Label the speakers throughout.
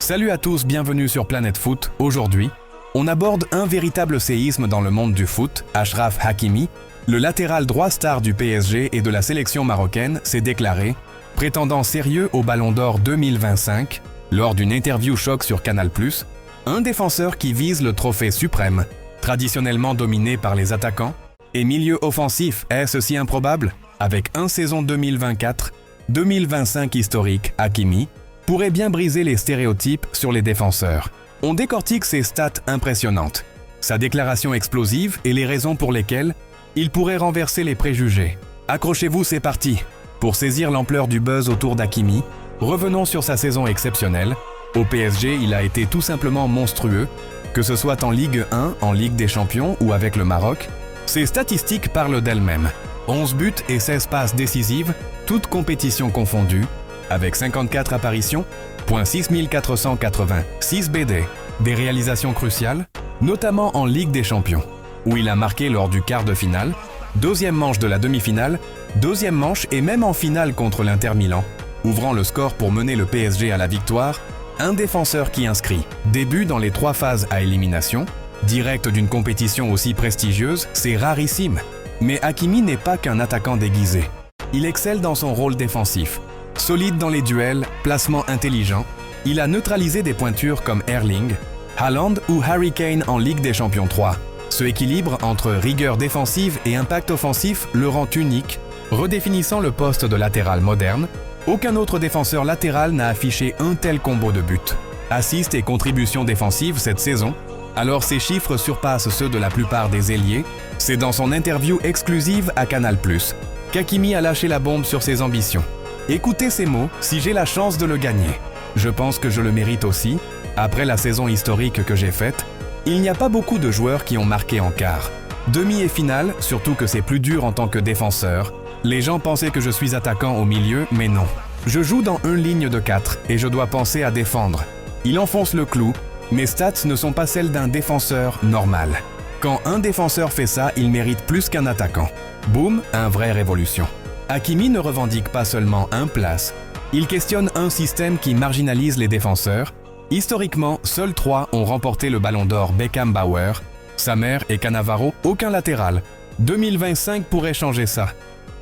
Speaker 1: Salut à tous, bienvenue sur Planète Foot. Aujourd'hui, on aborde un véritable séisme dans le monde du foot. Achraf Hakimi, le latéral droit star du PSG et de la sélection marocaine, s'est déclaré prétendant sérieux au Ballon d'Or 2025 lors d'une interview choc sur Canal+, un défenseur qui vise le trophée suprême, traditionnellement dominé par les attaquants, et milieu offensif. Est-ce si improbable? Avec un saison 2024-2025 historique, Hakimi pourrait bien briser les stéréotypes sur les défenseurs. On décortique ses stats impressionnantes, sa déclaration explosive et les raisons pour lesquelles il pourrait renverser les préjugés. Accrochez-vous, c'est parti! Pour saisir l'ampleur du buzz autour d'Hakimi, revenons sur sa saison exceptionnelle. Au PSG, il a été tout simplement monstrueux, que ce soit en Ligue 1, en Ligue des Champions ou avec le Maroc. Ses statistiques parlent d'elles-mêmes. 11 buts et 16 passes décisives, toutes compétitions confondues, avec 54 apparitions, 6486 BD. Des réalisations cruciales, notamment en Ligue des Champions, où il a marqué lors du quart de finale, deuxième manche de la demi-finale, deuxième manche et même en finale contre l'Inter Milan, ouvrant le score pour mener le PSG à la victoire. Un défenseur qui inscrit des buts dans les 3 phases à élimination, direct d'une compétition aussi prestigieuse, c'est rarissime. Mais Hakimi n'est pas qu'un attaquant déguisé. Il excelle dans son rôle défensif. Solide dans les duels, placement intelligent, il a neutralisé des pointures comme Erling, Haaland ou Harry Kane en Ligue des Champions 3. Ce équilibre entre rigueur défensive et impact offensif le rend unique, redéfinissant le poste de latéral moderne. Aucun autre défenseur latéral n'a affiché un tel combo de buts, assists et contributions défensives cette saison. Alors ces chiffres surpassent ceux de la plupart des ailiers. C'est dans son interview exclusive à Canal+ qu'Hakimi a lâché la bombe sur ses ambitions. Écoutez ces mots: si j'ai la chance de le gagner, je pense que je le mérite aussi. Après la saison historique que j'ai faite, il n'y a pas beaucoup de joueurs qui ont marqué en quart. Demi et finale, surtout que c'est plus dur en tant que défenseur. Les gens pensaient que je suis attaquant au milieu, mais non. Je joue dans une ligne de 4 et je dois penser à défendre. Il enfonce le clou. Mes stats ne sont pas celles d'un défenseur normal. Quand un défenseur fait ça, il mérite plus qu'un attaquant. Boum, un vrai révolution. Hakimi ne revendique pas seulement un place, il questionne un système qui marginalise les défenseurs. Historiquement, seuls 3 ont remporté le Ballon d'Or: Beckenbauer, Samer et Cannavaro, aucun latéral. 2025 pourrait changer ça.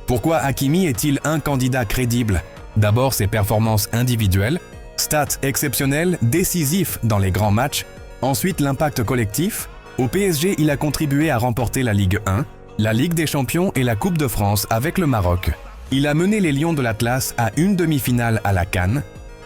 Speaker 1: Pourquoi Hakimi est-il un candidat crédible? D'abord ses performances individuelles, stats exceptionnelles, décisifs dans les grands matchs. Ensuite l'impact collectif. Au PSG, il a contribué à remporter la Ligue 1, la Ligue des Champions et la Coupe de France avec le Maroc. Il a mené les Lions de l'Atlas à une demi-finale à la CAN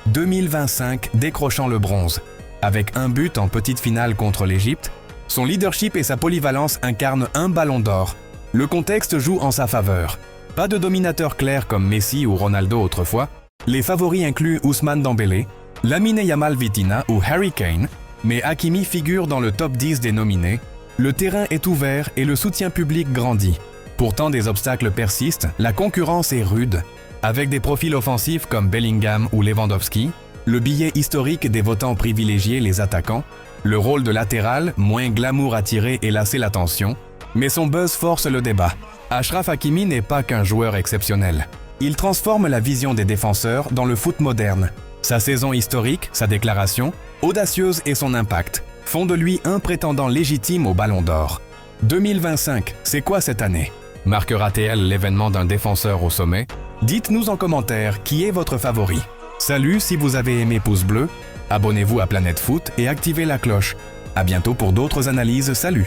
Speaker 1: 2025, décrochant le bronze. Avec un but en petite finale contre l'Égypte, son leadership et sa polyvalence incarnent un Ballon d'Or. Le contexte joue en sa faveur. Pas de dominateur clair comme Messi ou Ronaldo autrefois. Les favoris incluent Ousmane Dembélé, Lamine Yamal Vitinha ou Harry Kane, mais Hakimi figure dans le top 10 des nominés. Le terrain est ouvert et le soutien public grandit. Pourtant, des obstacles persistent, la concurrence est rude. Avec des profils offensifs comme Bellingham ou Lewandowski, le billet historique des votants privilégiait les attaquants, le rôle de latéral, moins glamour attiré et lasser l'attention, mais son buzz force le débat. Achraf Hakimi n'est pas qu'un joueur exceptionnel. Il transforme la vision des défenseurs dans le foot moderne. Sa saison historique, sa déclaration, audacieuse et son impact font de lui un prétendant légitime au Ballon d'Or. 2025, c'est quoi cette année? Marquera-t-elle l'événement d'un défenseur au sommet? Dites-nous en commentaire qui est votre favori. Salut, si vous avez aimé, pouce bleu, abonnez-vous à Planète Foot et activez la cloche. À bientôt pour d'autres analyses, salut!